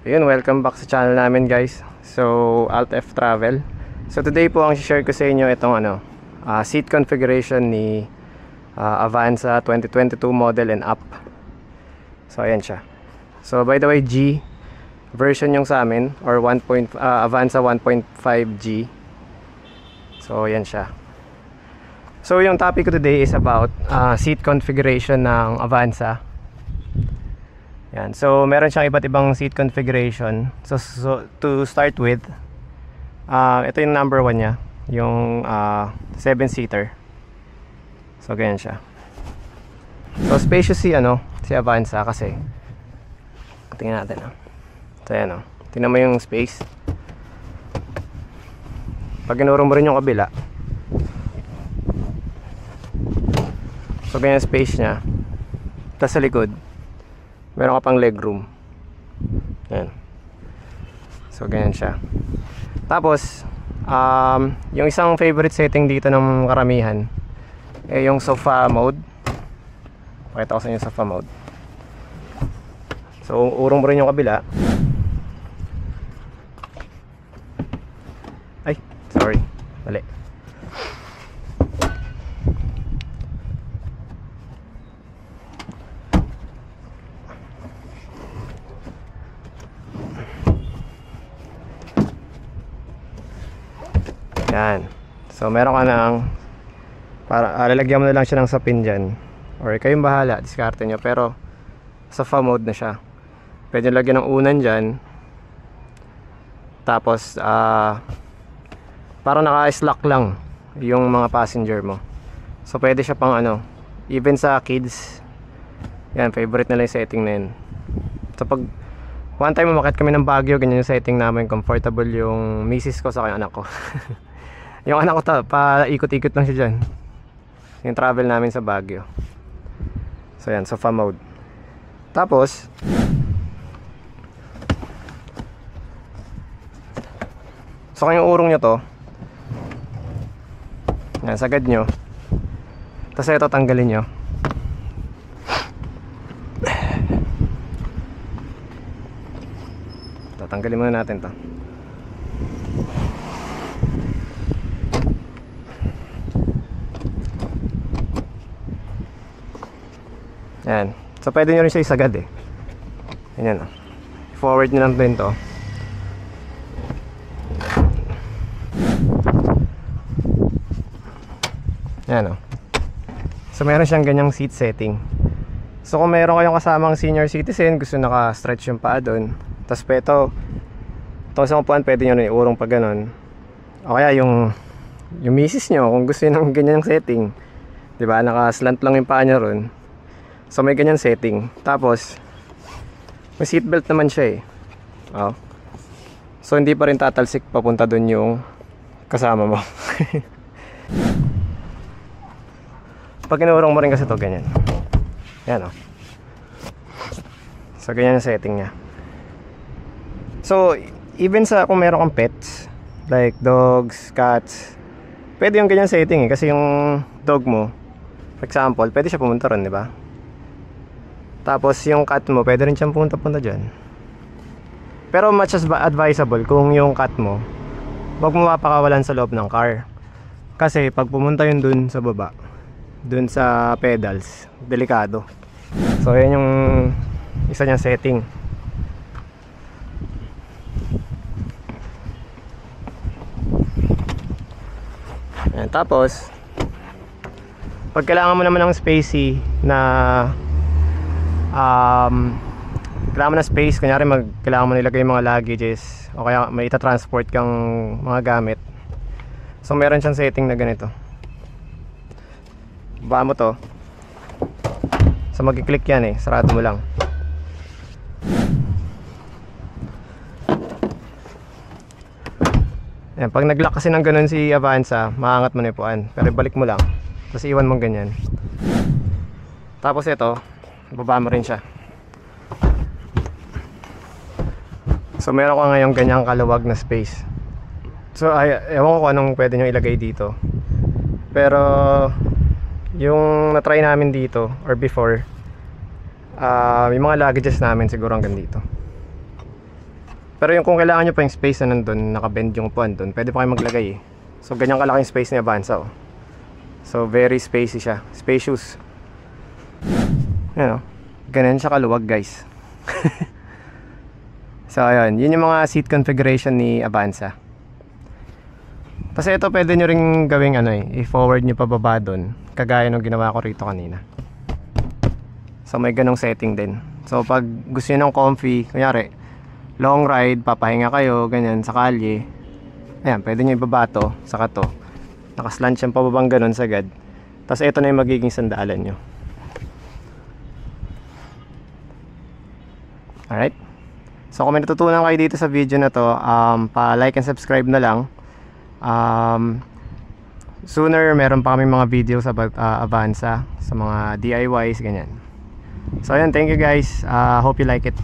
Ayun, welcome back sa channel namin guys. So, Alt F Travel. So today po ang share ko sa inyo itong seat configuration ni Avanza 2022 model and up. So ayan siya. So by the way, G version yung sa amin, or Avanza 1.5G. So ayan siya. So yung topic ko today is about seat configuration ng Avanza. Yan. So meron siyang iba't ibang seat configuration. So to start with, ito yung number 1 niya, yung 7-seater. So ganyan siya. So spacious si Avanza kasi. Tingnan natin. So ayan, tingnan mo yung space. Pag inurong mo rin yung kabila, so ganyan space niya. Tapos sa likod meron ka pang legroom. Ayan. So ganyan siya. Tapos yung isang favorite setting dito ng karamihan yung sofa mode. Pakita ko sa inyo yung sofa mode. So urong mo rin yung kabila. Ay, sorry, mali. Yan. So meron ka ng lalagyan mo na lang siya ng sapin dyan, or kayong bahala, diskarte nyo. Pero sofa mode na siya. Pwede lagyan ng unan dyan. Tapos para naka-slack lang yung mga passenger mo. So pwede siya pang even sa kids. Yan, favorite nila yung setting na yun. So pag one time umakyat kami ng Baguio, ganyan yung setting namin. Comfortable yung misis ko sa yung anak ko. Yung anak ko paikot-ikot lang siya dyan. Yung travel namin sa Baguio. So yan, sofa mode. Tapos so kung yung urong nyo to, yan, sagad nyo. Tapos ito tanggalin nyo. Tatanggalin muna natin to. Yan. So pwede nyo rin siya isagad eh. Yan. Forward nyo lang din to. Yan. So meron siyang ganyang seat setting. So kung meron kayong kasamang senior citizen, gusto naka-stretch yung paa doon, tapos ito sa upuan, pwede nyo rin iurong pag ganun. O kaya yung misis nyo, kung gusto nyo ng ganyang setting, diba, naka-slant lang yung paa nyo ron. So may ganyan setting. Tapos may seatbelt naman siya eh. So hindi pa rin tatalsik papunta dun yung kasama mo. Pag inurong mo rin kasi to ganyan. Yan So ganyan yung setting nya. So even sa kung meron kang pets like dogs, cats, pwede yung ganyan setting eh. Kasi yung dog mo, for example, pwede siya pumunta ron, di ba? Tapos yung cat mo, pwede rin siyang punta-punta dyan. Pero much as advisable kung yung cat mo, huwag mo mapakawalan sa loob ng car. Kasi pag pumunta yun dun sa baba, dun sa pedals, delikado. So yan yung isa niyang setting. Ayan, tapos pag kailangan mo naman ng spacey na kailangan mo na space, kunyari kailangan mo nilagay yung mga luggages o kaya may ita-transport kang mga gamit, so meron siyang setting na ganito. Baba mo to, so mag-click yan sarado mo lang. Yan, pag nag-lock kasi ng ganun si Avanza, maangat mo na yung puan, pero balik mo lang, tapos iwan mong ganyan. Tapos ito, baba mo rin siya. So meron ko ngayon ganyang kaluwag na space. So ewan ko kung anong pwede nyo ilagay dito. Pero yung na-try namin dito or before, may mga luggages namin siguro hanggang dito. Pero yung kung kailangan nyo pa yung space na nandun, nakabend yung upuan dun, pwede pa kayo maglagay eh. So ganyan kalaking space ni Avanza oh. So very spacey siya, spacious. Yan oh, ganyan siya kaluwag guys. So ayun, yun yung mga seat configuration ni Avanza. Kasi ito pwede nyo ring gawing ano eh, i-forward nyo pababa dun, kagaya nung ginawa ko rito kanina. So may ganong setting din. So pag gusto nyo ng comfy, kunyari long ride, papahinga kayo, ganyan sa kalye, ayan, pwede nyo ibaba to, saka to, nakaslant siyang pababang ganon sagad. Tapos ito na yung magiging sandalan nyo. Alright, so kung may natutunan kayo dito sa video na to, pa-like and subscribe na lang. Sooner meron pa kami mga videos about Avanza sa mga DIYs ganyan. So ayan, thank you guys, hope you like it.